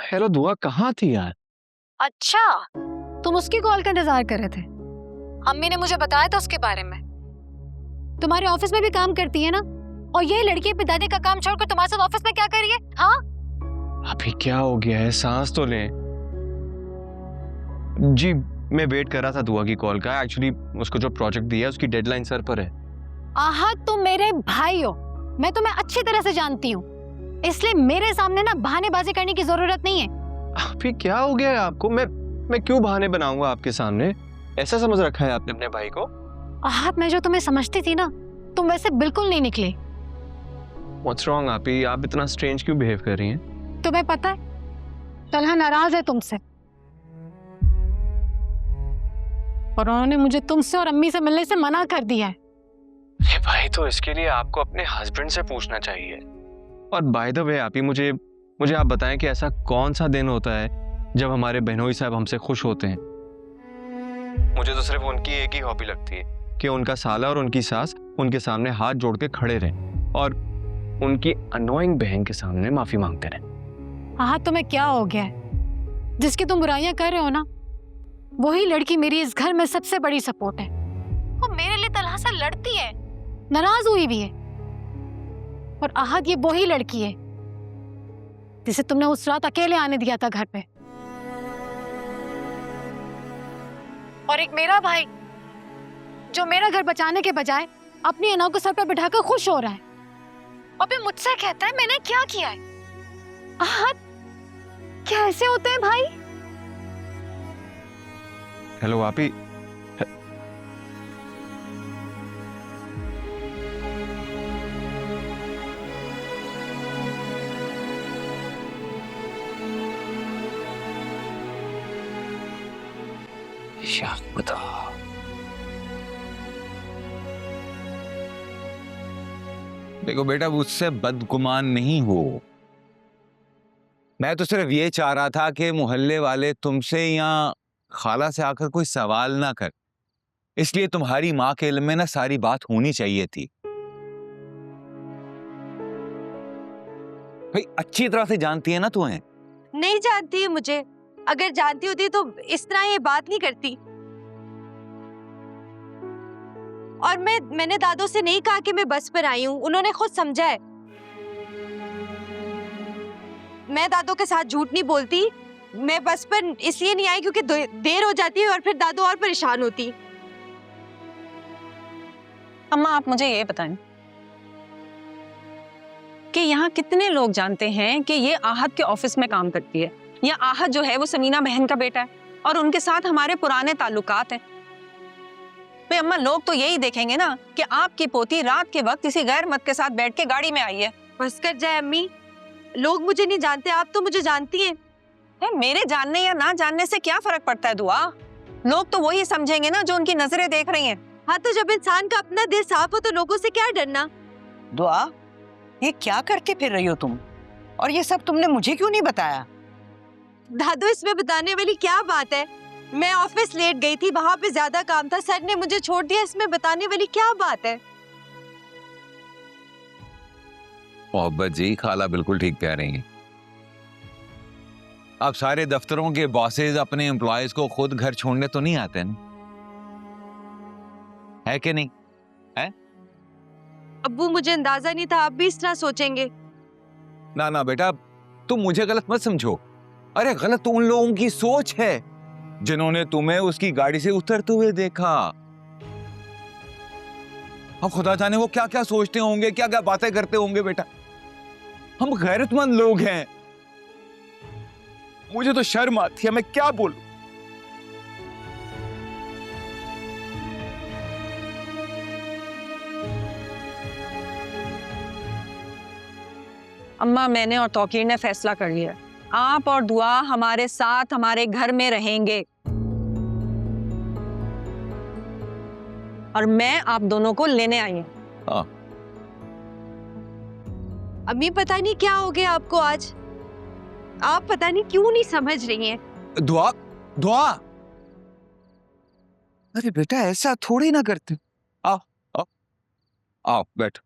Hello दुआ, कहाँ थी यार? अच्छा, तुम उसकी कॉल का इंतजार कर रहे थे। अम्मी ने मुझे बताया था उसके बारे में। तुम्हारे ऑफिस में भी काम करती है ना, और ये लड़की पिताजी का काम छोड़कर तुम्हारे साथ ऑफिस में क्या कर रही है? हाँ, अभी क्या हो गया है? सांस तो ले। जी, मैं वेट कर रहा था दुआ की कॉल का। एक्चुअली उसको जो प्रोजेक्ट दिया है उसकी डेडलाइन सर पर है। आहा, तुम मेरे भाई हो, मैं तुम्हें अच्छी तरह से जानती हूँ, इसलिए मेरे सामने ना बहानेबाजी करने की जरूरत नहीं है। अभी क्या हो गया है आपको? मैं क्यों बहाने बनाऊंगा आपके सामने? ऐसा समझ रखा है आपने अपने भाई को? आहा, मैं जो तुम्हें समझती थी ना, तुम वैसे बिल्कुल नहीं निकले। What's wrong आपी? आप इतना स्ट्रेंज क्यों बिहेव कर रही हैं? तुम्हें पता है, तलहा नाराज है तुमसे, और उन्होंने मुझे तुमसे और अम्मी से मिलने से मना कर दिया है। ये भाई, तो इसके लिए आपको अपने हस्बैंड से पूछना चाहिए। और बाय द वे आपी, मुझे आप बताएं कि ऐसा कौन सा दिन होता है जब हमारे बहनोई साहब हमसे खुश होते हैं? मुझे तो सिर्फ उनकी एक ही हॉबी लगती है कि उनका साला और उनकी सास उनके सामने हाथ जोड़ के खड़े रहें और उनकी अनोइंग बहन के सामने माफी मांगते रहें। हाँ, तुम्हें क्या हो गया है? जिसकी तुम बुराइयां कर रहे हो ना, वही लड़की मेरी इस घर में सबसे बड़ी सपोर्ट है। वो मेरे लिए तलहा से लड़ती है, नाराज हुई भी है। और आहद, ये वही लड़की है जिसे तुमने उस रात अकेले आने दिया था घर पे। और एक मेरा भाई जो मेरा घर बचाने के बजाय अपनी अनाव को सर पर बिठाकर खुश हो रहा है, और फिर मुझसे कहता है मैंने क्या किया है। आहद, कैसे होते हैं भाई? हेलो आपी। बता। देखो बेटा, मुझसे बदगुमान नहीं हो। मैं तो सिर्फ ये चाह रहा था कि मोहल्ले वाले तुमसे या खाला से आकर कोई सवाल ना कर, इसलिए तुम्हारी माँ के इल्म में ना सारी बात होनी चाहिए थी। भाई अच्छी तरह से जानती है ना तुम्हें? नहीं जानती है मुझे। अगर जानती होती तो इस तरह ये बात नहीं करती। और मैंने दादो से नहीं कहा कि मैं बस पर आई हूँ, उन्होंने खुद समझा है। मैं दादो के साथ झूठ नहीं बोलती। मैं बस पर इसलिए नहीं आई क्योंकि देर हो जाती है और फिर दादो और परेशान होती। अम्मा, आप मुझे ये बताएं कि यहाँ कितने लोग जानते हैं कि ये आहद के ऑफिस में काम करती है, या आहद जो है वो समीना बहन का बेटा है और उनके साथ हमारे पुराने ताल्लुकात हैं। भाई अम्मा, लोग तो यही देखेंगे ना कि आपकी पोती रात के वक्त किसी गैर मर्द के साथ बैठ के गाड़ी में आई है। बस कर जाए अम्मी, लोग मुझे नहीं जानते, आप तो मुझे जानती हैं। मेरे जानने या ना जानने से क्या फर्क पड़ता है दुआ? लोग तो वही समझेंगे ना जो उनकी नजरें देख रही हैं। हाँ, तो जब इंसान का अपना दिल साफ हो तो लोगों से क्या डरना। दुआ, ये क्या करके फिर रही हो तुम? और ये सब तुमने मुझे क्यों नहीं बताया? दादू, इसमें बताने वाली क्या बात है? मैं ऑफिस लेट गई थी, वहां पे ज्यादा काम था, सर ने मुझे छोड़ दिया, इसमें बताने वाली क्या बात है? मोहब्बत जी, खाला बिल्कुल ठीक कह रही हैं। अब सारे दफ्तरों के बॉसेज अपने एम्प्लॉयज को खुद घर छोड़ने तो नहीं आते ना, है कि नहीं? है अब्बू, मुझे अंदाजा नहीं था आप भी इस तरह सोचेंगे। ना ना बेटा, तुम मुझे गलत मत समझो। अरे गलत तो उन लोगों की सोच है जिन्होंने तुम्हें उसकी गाड़ी से उतरते हुए देखा। अब खुदा जाने वो क्या क्या सोचते होंगे, क्या क्या बातें करते होंगे। बेटा, हम गैरतमंद लोग हैं। मुझे तो शर्म आती है, मैं क्या बोलूं। अम्मा, मैंने और तौकीर ने फैसला कर लिया, आप और दुआ हमारे साथ हमारे घर में रहेंगे, और मैं आप दोनों को लेने आई हूँ। हाँ। अम्मी, पता नहीं क्या हो गया आपको आज। आप पता नहीं क्यों नहीं समझ रही हैं। दुआ, दुआ, अरे बेटा ऐसा थोड़ी ना करते। आओ आओ आओ, बैठ।